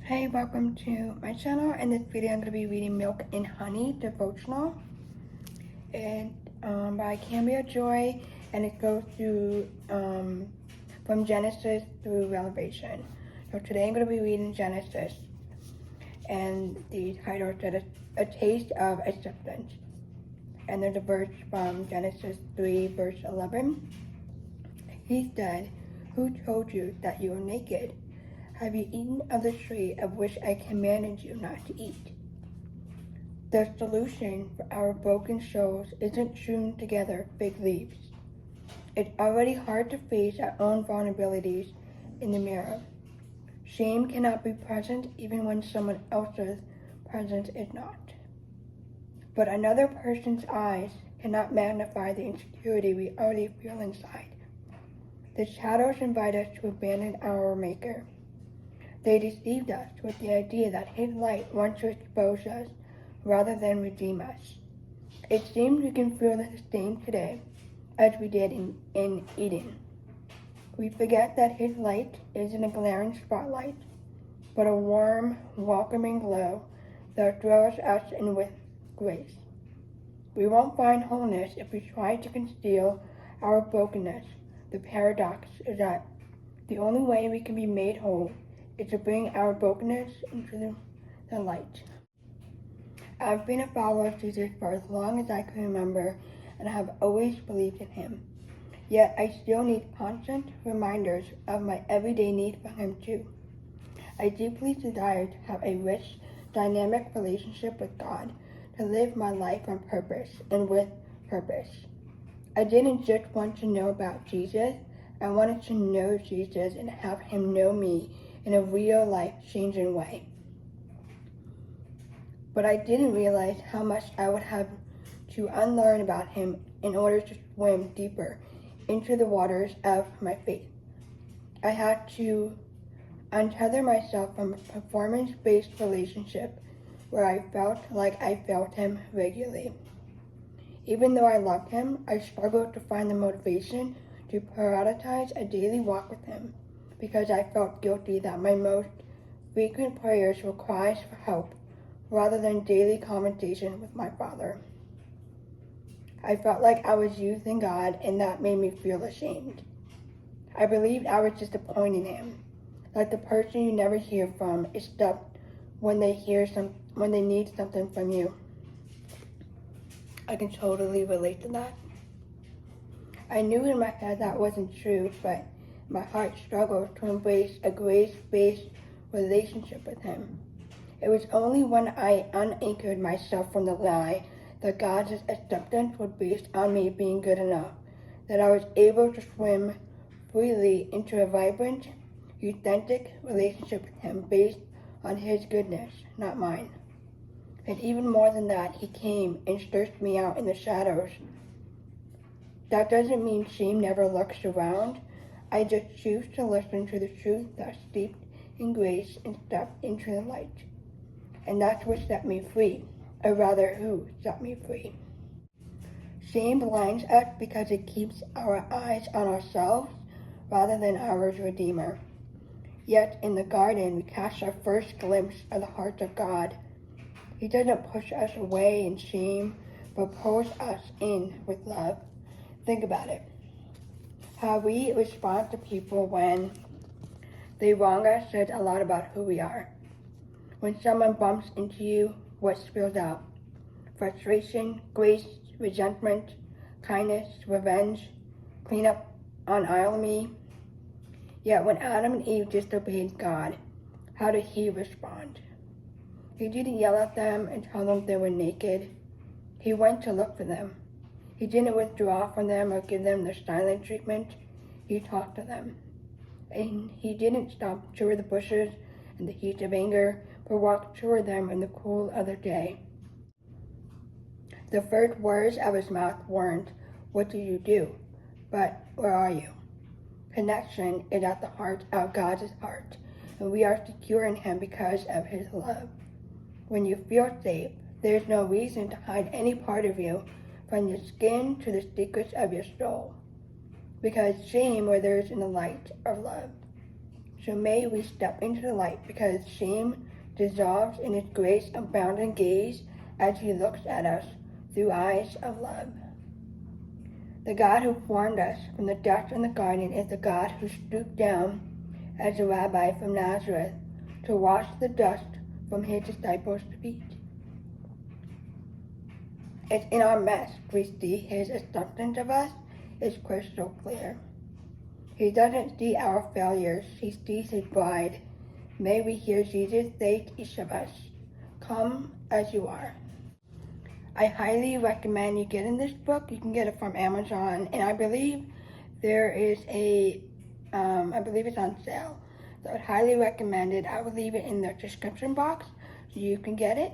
Hey, welcome to my channel. In this video, I'm going to be reading Milk and Honey Devotional and by Cambria Joy, and it goes through from Genesis through Revelation. So today I'm going to be reading Genesis, and the title said a taste of acceptance. And there's a verse from Genesis 3 verse 11. He said, "Who told you that you were naked? Have you eaten of the tree of which I commanded you not to eat?" The solution for our broken souls isn't strewn together fig leaves. It's already hard to face our own vulnerabilities in the mirror. Shame cannot be present even when someone else's presence is not. But another person's eyes cannot magnify the insecurity we already feel inside. The shadows invite us to abandon our Maker. They deceived us with the idea that His light wants to expose us rather than redeem us. It seems we can feel the same today as we did in Eden. We forget that His light isn't a glaring spotlight, but a warm, welcoming glow that draws us in with grace. We won't find wholeness if we try to conceal our brokenness. The paradox is that the only way we can be made whole is to bring our brokenness into the light. I've been a follower of Jesus for as long as I can remember, and I have always believed in Him. Yet I still need constant reminders of my everyday need for Him too. I deeply desire to have a rich, dynamic relationship with God, to live my life on purpose and with purpose. I didn't just want to know about Jesus, I wanted to know Jesus and have Him know me in a real life-changing way. But I didn't realize how much I would have to unlearn about Him in order to swim deeper into the waters of my faith. I had to untether myself from a performance-based relationship where I felt like I failed Him regularly. Even though I loved Him, I struggled to find the motivation to prioritize a daily walk with Him, because I felt guilty that my most frequent prayers were cries for help rather than daily conversation with my Father. I felt like I was using God, and that made me feel ashamed. I believed I was disappointing Him, like the person you never hear from is stuck when they need something from you. I can totally relate to that. I knew in my head that wasn't true, but my heart struggled to embrace a grace-based relationship with Him. It was only when I unanchored myself from the lie that God's acceptance was based on me being good enough that I was able to swim freely into a vibrant, authentic relationship with Him based on His goodness, not mine. And even more than that, He came and searched me out in the shadows. That doesn't mean shame never lurks around. I just choose to listen to the truth that's steeped in grace and step into the light. And that's what set me free, or rather who set me free. Shame blinds us because it keeps our eyes on ourselves rather than our Redeemer. Yet in the garden, we catch our first glimpse of the heart of God. He doesn't push us away in shame, but pulls us in with love. Think about it. How we respond to people when they wrong us says a lot about who we are. When someone bumps into you, what spills out? Frustration, grace, resentment, kindness, revenge, cleanup on aisle me. Yet when Adam and Eve disobeyed God, how did He respond? He didn't yell at them and tell them they were naked. He went to look for them. He didn't withdraw from them or give them the silent treatment. He talked to them. And He didn't stop toward the bushes in the heat of anger, but walked toward them in the cool of the day. The first words of His mouth weren't, "What do you do?" but, "Where are you?" Connection is at the heart of God's heart, and we are secure in Him because of His love. When you feel safe, there's no reason to hide any part of you, from your skin to the secrets of your soul, because shame withers in the light of love. So may we step into the light, because shame dissolves in his grace abounding gaze as he looks at us through eyes of love. The God who formed us from the dust in the garden is the God who stooped down as a rabbi from Nazareth to wash the dust from his disciples' feet. It's in our mess we see his acceptance of us is crystal clear. He doesn't see our failures, he sees his bride. May we hear Jesus say to each of us, "Come as you are." I highly recommend you getting this book. You can get it from Amazon, and I believe there is I believe it's on sale. So I would highly recommend it. I will leave it in the description box so you can get it.